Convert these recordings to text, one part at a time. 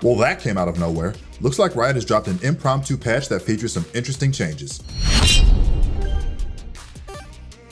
Well, that came out of nowhere. Looks like Riot has dropped an impromptu patch that features some interesting changes.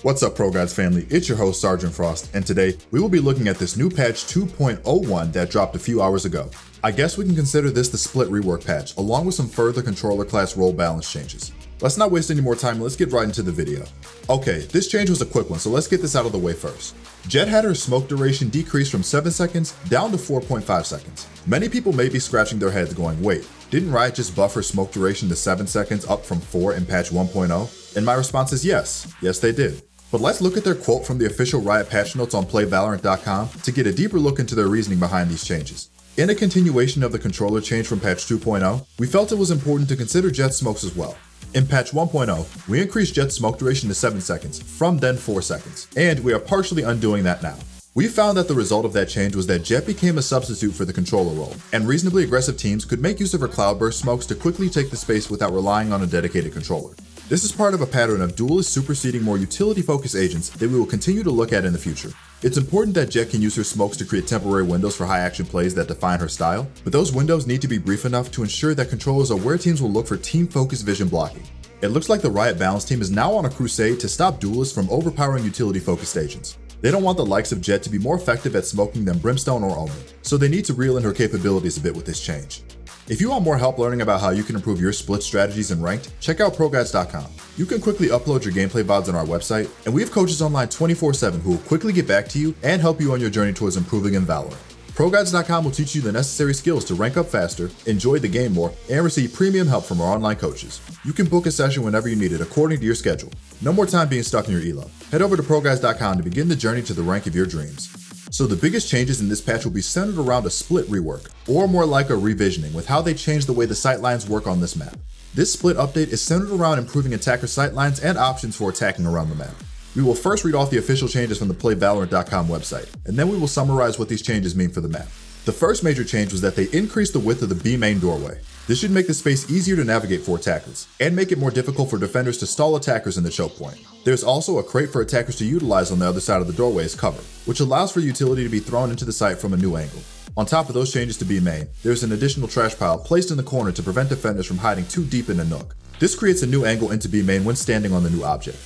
What's up, ProGuides family? It's your host, Sergeant Frost, and today we will be looking at this new patch 2.01 that dropped a few hours ago. I guess we can consider this the split rework patch, along with some further controller class role balance changes. Let's not waste any more time and let's get right into the video. Okay, this change was a quick one, so let's get this out of the way first. JETT had her smoke duration decreased from 7 seconds down to 4.5 seconds. Many people may be scratching their heads going, wait, didn't Riot just buff her smoke duration to 7 seconds up from 4 in patch 1.0? And my response is yes, they did. But let's look at their quote from the official Riot patch notes on playvalorant.com to get a deeper look into their reasoning behind these changes. In a continuation of the controller change from patch 2.0, we felt it was important to consider JETT smokes as well. In patch 1.0, we increased JETT's smoke duration to 7 seconds, from then 4 seconds, and we are partially undoing that now. We found that the result of that change was that JETT became a substitute for the controller role, and reasonably aggressive teams could make use of her cloudburst smokes to quickly take the space without relying on a dedicated controller. This is part of a pattern of duelists superseding more utility-focused agents that we will continue to look at in the future. It's important that JETT can use her smokes to create temporary windows for high-action plays that define her style, but those windows need to be brief enough to ensure that controllers are where teams will look for team-focused vision blocking. It looks like the Riot balance team is now on a crusade to stop duelists from overpowering utility-focused agents. They don't want the likes of JETT to be more effective at smoking than Brimstone or Omen, so they need to reel in her capabilities a bit with this change. If you want more help learning about how you can improve your split strategies in ranked, check out ProGuides.com. You can quickly upload your gameplay VODs on our website, and we have coaches online 24/7 who will quickly get back to you and help you on your journey towards improving in Valorant. ProGuides.com will teach you the necessary skills to rank up faster, enjoy the game more, and receive premium help from our online coaches. You can book a session whenever you need it according to your schedule. No more time being stuck in your elo. Head over to ProGuides.com to begin the journey to the rank of your dreams. So the biggest changes in this patch will be centered around a split rework, or more like a revisioning with how they change the way the sightlines work on this map. This split update is centered around improving attacker sightlines and options for attacking around the map. We will first read off the official changes from the playvalorant.com website, and then we will summarize what these changes mean for the map. The first major change was that they increased the width of the B main doorway. This should make the space easier to navigate for attackers, and make it more difficult for defenders to stall attackers in the choke point. There's also a crate for attackers to utilize on the other side of the doorway as cover, which allows for utility to be thrown into the site from a new angle. On top of those changes to B main, there's an additional trash pile placed in the corner to prevent defenders from hiding too deep in a nook. This creates a new angle into B main when standing on the new object.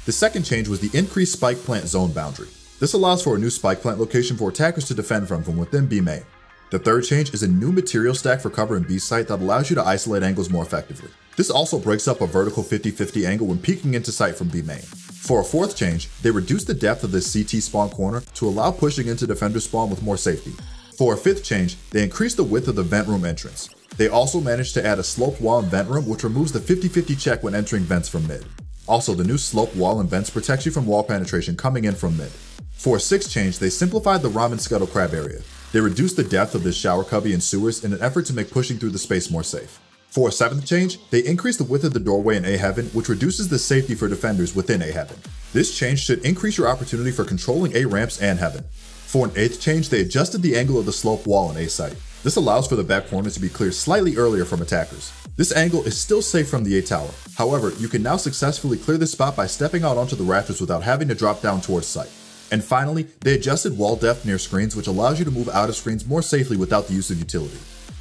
The second change was the increased spike plant zone boundary. This allows for a new spike plant location for attackers to defend from within B main. The third change is a new material stack for cover in B site that allows you to isolate angles more effectively. This also breaks up a vertical 50-50 angle when peeking into sight from B main. For a fourth change, they reduced the depth of the CT spawn corner to allow pushing into defender spawn with more safety. For a fifth change, they increased the width of the vent room entrance. They also managed to add a sloped wall in vent room which removes the 50-50 check when entering vents from mid. Also, the new sloped wall and vents protects you from wall penetration coming in from mid. For a sixth change, they simplified the ramen scuttle crab area. They reduced the depth of the shower cubby and sewers in an effort to make pushing through the space more safe. For a seventh change, they increased the width of the doorway in A heaven, which reduces the safety for defenders within A heaven. This change should increase your opportunity for controlling A ramps and heaven. For an eighth change, they adjusted the angle of the slope wall in A site. This allows for the back corner to be cleared slightly earlier from attackers. This angle is still safe from the A tower. However, you can now successfully clear this spot by stepping out onto the rafters without having to drop down towards sight. And finally, they adjusted wall depth near screens, which allows you to move out of screens more safely without the use of utility.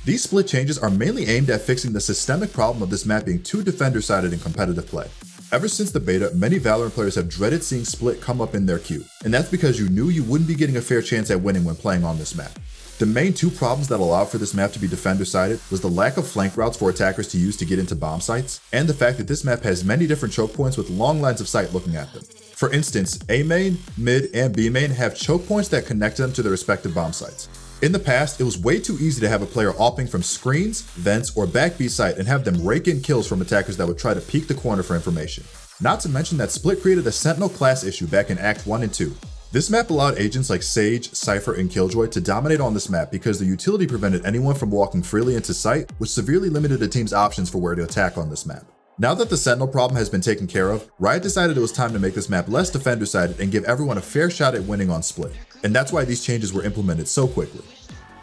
These split changes are mainly aimed at fixing the systemic problem of this map being too defender-sided in competitive play. Ever since the beta, many Valorant players have dreaded seeing split come up in their queue, and that's because you knew you wouldn't be getting a fair chance at winning when playing on this map. The main two problems that allowed for this map to be defender-sided was the lack of flank routes for attackers to use to get into bomb sites, and the fact that this map has many different choke points with long lines of sight looking at them. For instance, A main, mid, and B main have choke points that connect them to their respective bomb sites. In the past, it was way too easy to have a player AWPing from screens, vents, or back B site and have them rake in kills from attackers that would try to peek the corner for information. Not to mention that Split created a Sentinel class issue back in Act 1 and 2. This map allowed agents like Sage, Cypher, and Killjoy to dominate on this map because the utility prevented anyone from walking freely into sight, which severely limited the team's options for where to attack on this map. Now that the Sentinel problem has been taken care of, Riot decided it was time to make this map less defender-sided and give everyone a fair shot at winning on Split. And that's why these changes were implemented so quickly.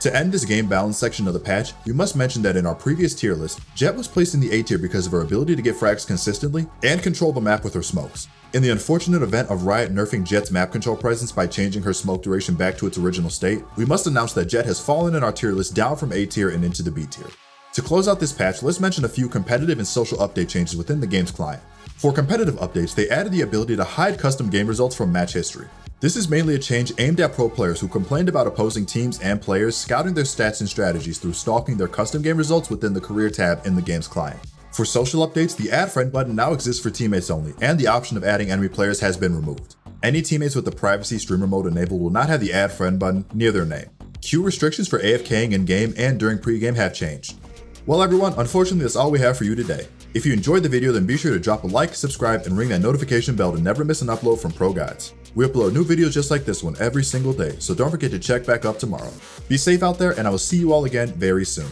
To end this game balance section of the patch, we must mention that in our previous tier list, JETT was placed in the A tier because of her ability to get frags consistently and control the map with her smokes. In the unfortunate event of Riot nerfing Jett's map control presence by changing her smoke duration back to its original state, we must announce that Jett has fallen in our tier list down from A tier and into the B tier. To close out this patch, let's mention a few competitive and social update changes within the game's client. For competitive updates, they added the ability to hide custom game results from match history. This is mainly a change aimed at pro players who complained about opposing teams and players scouting their stats and strategies through stalking their custom game results within the career tab in the game's client. For social updates, the Add Friend button now exists for teammates only, and the option of adding enemy players has been removed. Any teammates with the privacy streamer mode enabled will not have the Add Friend button near their name. Queue restrictions for AFKing in-game and during pre-game have changed. Well everyone, unfortunately that's all we have for you today. If you enjoyed the video, then be sure to drop a like, subscribe, and ring that notification bell to never miss an upload from ProGuides. We upload new videos just like this one every single day, so don't forget to check back up tomorrow. Be safe out there, and I will see you all again very soon.